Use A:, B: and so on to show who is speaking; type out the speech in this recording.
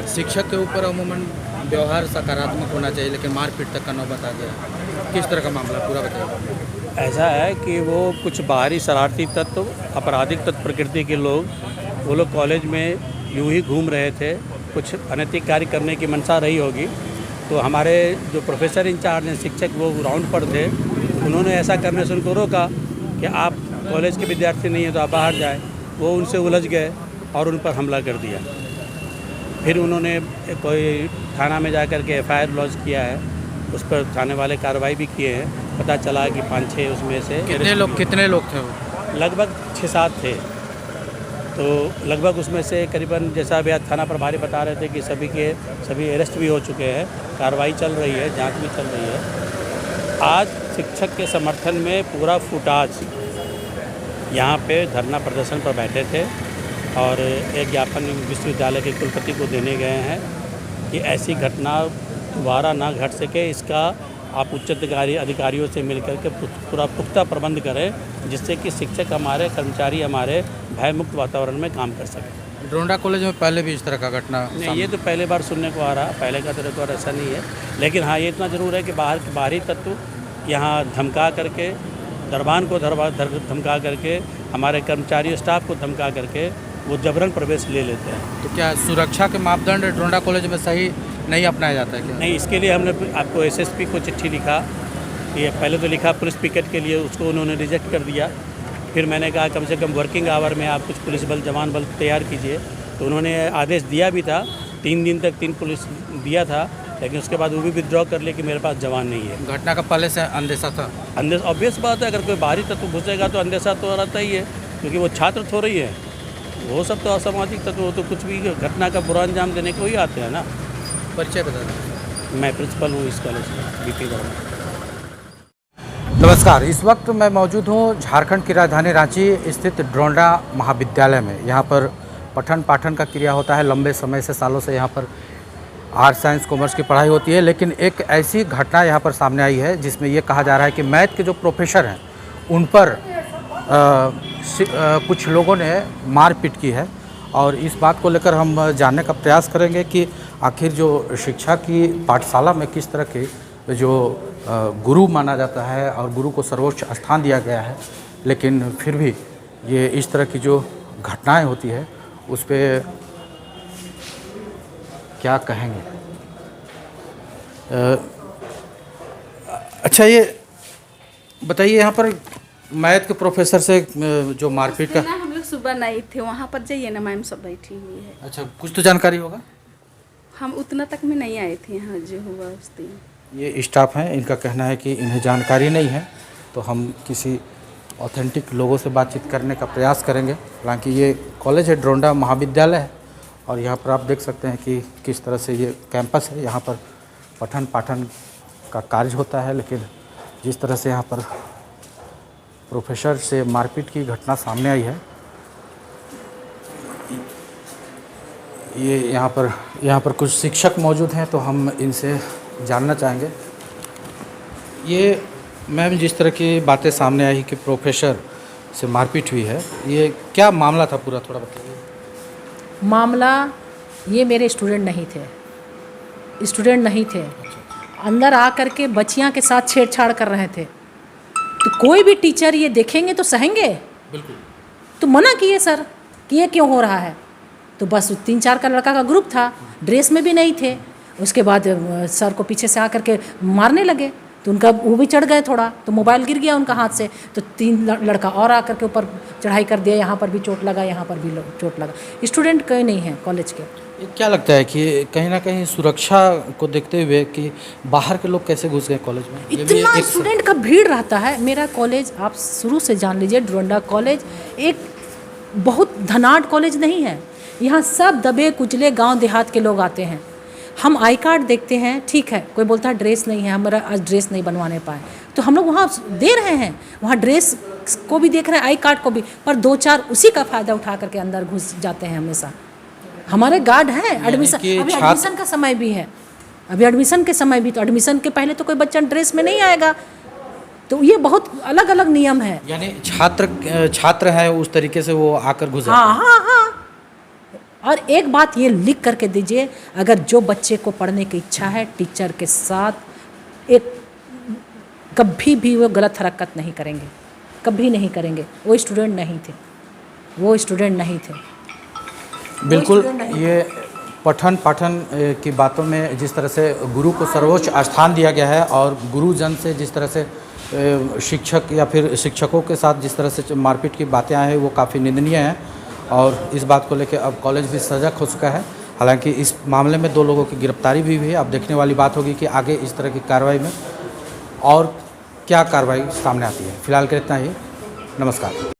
A: शिक्षक के ऊपर अमूमन व्यवहार सकारात्मक होना चाहिए, लेकिन मारपीट तक का नौबत आ गया। किस तरह का मामला पूरा बताइए।
B: ऐसा है कि वो कुछ बाहरी शरारती तत्व, आपराधिक तत्व प्रकृति के लोग, वो लोग कॉलेज में यूं ही घूम रहे थे, कुछ अनैतिक कार्य करने की मंशा रही होगी। तो हमारे जो प्रोफेसर इंचार्ज हैं, शिक्षक, वो ग्राउंड पर थे, उन्होंने ऐसा करने से उनको रोका कि आप कॉलेज के विद्यार्थी नहीं हैं तो आप बाहर जाएँ। वो उनसे उलझ गए और उन पर हमला कर दिया। फिर उन्होंने कोई थाना में जाकर के एफआईआर लॉन्च किया है, उस पर थाने वाले कार्रवाई भी किए हैं। पता चला कि 5-6 उसमें से
A: कितने लोग थे वो?
B: लगभग 6-7 थे। तो लगभग उसमें से करीबन, जैसा अभी आज थाना प्रभारी बता रहे थे कि सभी अरेस्ट भी हो चुके हैं, कार्रवाई चल रही है, जांच भी चल रही है। आज शिक्षक के समर्थन में पूरा फुटाज यहाँ पे धरना प्रदर्शन पर बैठे थे और एक ज्ञापन विश्वविद्यालय के कुलपति को देने गए हैं कि ऐसी घटना दोबारा ना घट सके, इसका आप उच्च अधिकारियों से मिलकर के पूरा पुख्ता प्रबंध करें, जिससे कि शिक्षक हमारे, कर्मचारी हमारे भयमुक्त वातावरण में काम कर सकें।
A: ड्रोंडा कॉलेज में पहले भी इस तरह का घटना
B: नहीं, ये तो पहले बार सुनने को आ रहा, पहले का तो रिकॉर्ड ऐसा नहीं है। लेकिन हाँ, ये इतना ज़रूर है कि बाहरी तत्व यहाँ धमका करके, दरबान को धमका करके, हमारे कर्मचारी स्टाफ को धमका करके वो जबरन प्रवेश ले लेते हैं।
A: तो क्या सुरक्षा के मापदंड ड्रोंडा कॉलेज में सही नहीं अपनाया जाता है क्या?
B: नहीं, इसके लिए हमने आपको एसएसपी को चिट्ठी लिखा। ये पहले तो लिखा पुलिस पिकेट के लिए, उसको उन्होंने रिजेक्ट कर दिया। फिर मैंने कहा कम से कम वर्किंग आवर में आप कुछ पुलिस बल, जवान बल तैयार कीजिए। तो उन्होंने आदेश दिया भी था, 3 दिन तक 3 पुलिस दिया था, लेकिन उसके बाद वो भी विथड्रॉ कर लिए कि मेरे पास जवान नहीं है।
A: घटना का पहले से अंदेशा था?
B: अंदेशा ऑब्वियस बात है, अगर कोई बाहरी तत्व घुसेगा तो अंदेशा तो रहता ही है, क्योंकि वो छात्र थोड़ा ही है, वो सब तो असामाजिक तत्व, वो तो कुछ भी घटना का बुरा अंजाम देने को ही आते हैं ना।
A: परिचय बता दें।
B: मैं प्रिंसिपल हूँ इस कॉलेज का, बीपी वर्मा।
A: नमस्कार, इस वक्त मैं मौजूद हूँ झारखंड की राजधानी रांची स्थित ड्रोंडा महाविद्यालय में। यहाँ पर पठन पाठन का क्रिया होता है। लंबे समय से, सालों से यहाँ पर आर्ट्स, साइंस, कॉमर्स की पढ़ाई होती है। लेकिन एक ऐसी घटना यहाँ पर सामने आई है जिसमें ये कहा जा रहा है कि मैथ के जो प्रोफेसर हैं उन पर कुछ लोगों ने मारपीट की है। और इस बात को लेकर हम जानने का प्रयास करेंगे कि आखिर जो शिक्षा की पाठशाला में किस तरह के जो गुरु माना जाता है और गुरु को सर्वोच्च स्थान दिया गया है, लेकिन फिर भी ये इस तरह की जो घटनाएं होती है उस पर क्या कहेंगे। अच्छा, ये बताइए, यहाँ पर मैथ के प्रोफेसर से जो मारपीट का,
C: हम लोग सुबह नहीं थे वहाँ पर, जाइए ना, मैम सब बैठी हुई है।
A: अच्छा, कुछ तो जानकारी होगा।
C: हम उतना तक में नहीं आए थे यहाँ जो हुआ उस दिन।
A: ये स्टाफ हैं, इनका कहना है कि इन्हें जानकारी नहीं है, तो हम किसी ऑथेंटिक लोगों से बातचीत करने का प्रयास करेंगे। हालांकि ये कॉलेज है, ड्रोंडा महाविद्यालय है, और यहाँ पर आप देख सकते हैं कि किस तरह से ये कैंपस है। यहाँ पर पठन पाठन का कार्य होता है, लेकिन जिस तरह से यहाँ पर प्रोफेसर से मारपीट की घटना सामने आई है, ये यहाँ पर कुछ शिक्षक मौजूद हैं, तो हम इनसे जानना चाहेंगे। ये मैम, जिस तरह की बातें सामने आई कि प्रोफेसर से मारपीट हुई है, ये क्या मामला था पूरा, थोड़ा बताइए।
D: मामला ये मेरे स्टूडेंट नहीं थे, अंदर आ कर के बच्चियां के साथ छेड़छाड़ कर रहे थे। तो कोई भी टीचर ये देखेंगे तो सहेंगे?
A: बिल्कुल।
D: तो मना किए सर कि ये क्यों हो रहा है। तो बस 3-4 का लड़का का ग्रुप था, ड्रेस में भी नहीं थे। उसके बाद सर को पीछे से आकर के मारने लगे, तो उनका वो भी चढ़ गए थोड़ा, तो मोबाइल गिर गया उनका हाथ से। तो 3 लड़का और आकर के ऊपर चढ़ाई कर दिया, यहाँ पर भी चोट लगा, यहाँ पर भी चोट लगा। स्टूडेंट कोई नहीं है कॉलेज के।
A: क्या लगता है कि कहीं ना कहीं सुरक्षा को देखते हुए कि बाहर के लोग कैसे घुस गए कॉलेज में?
D: इतना स्टूडेंट का भीड़ रहता है। मेरा कॉलेज आप शुरू से जान लीजिए, ड्रोंडा कॉलेज एक बहुत धनाढ़ कॉलेज नहीं है। यहाँ सब दबे कुचले गांव देहात के लोग आते हैं। हम आई कार्ड देखते हैं, ठीक है, कोई बोलता है ड्रेस नहीं है, हमारा आज ड्रेस नहीं बनवाने पाए, तो हम लोग वहाँ दे रहे हैं, वहाँ ड्रेस को भी देख रहे हैं, आई कार्ड को भी, पर 2-4 उसी का फ़ायदा उठा करके अंदर घुस जाते हैं हमेशा। हमारे गार्ड हैं, एडमिशन, अभी एडमिशन का समय भी है, अभी एडमिशन के समय भी, तो एडमिशन के पहले तो कोई बच्चा ड्रेस में नहीं आएगा। तो ये बहुत अलग अलग नियम है।
A: यानी छात्र है, उस तरीके से वो आकर घुस जाते हैं।
D: हाँ, और एक बात ये लिख करके दीजिए, अगर जो बच्चे को पढ़ने की इच्छा है टीचर के साथ एक कभी भी वो गलत हरकत नहीं करेंगे, कभी नहीं करेंगे। वो स्टूडेंट नहीं थे, वो स्टूडेंट नहीं थे।
A: बिल्कुल, ये पठन पाठन की बातों में जिस तरह से गुरु को सर्वोच्च स्थान दिया गया है और गुरुजन से जिस तरह से शिक्षक या फिर शिक्षकों के साथ जिस तरह से मारपीट की बातें आई हैं वो काफ़ी निंदनीय हैं और इस बात को लेकर अब कॉलेज भी सजग हो चुका है। हालांकि इस मामले में 2 लोगों की गिरफ्तारी भी हुई है। अब देखने वाली बात होगी कि आगे इस तरह की कार्रवाई में और क्या कार्रवाई सामने आती है। फिलहाल के इतना ही, नमस्कार।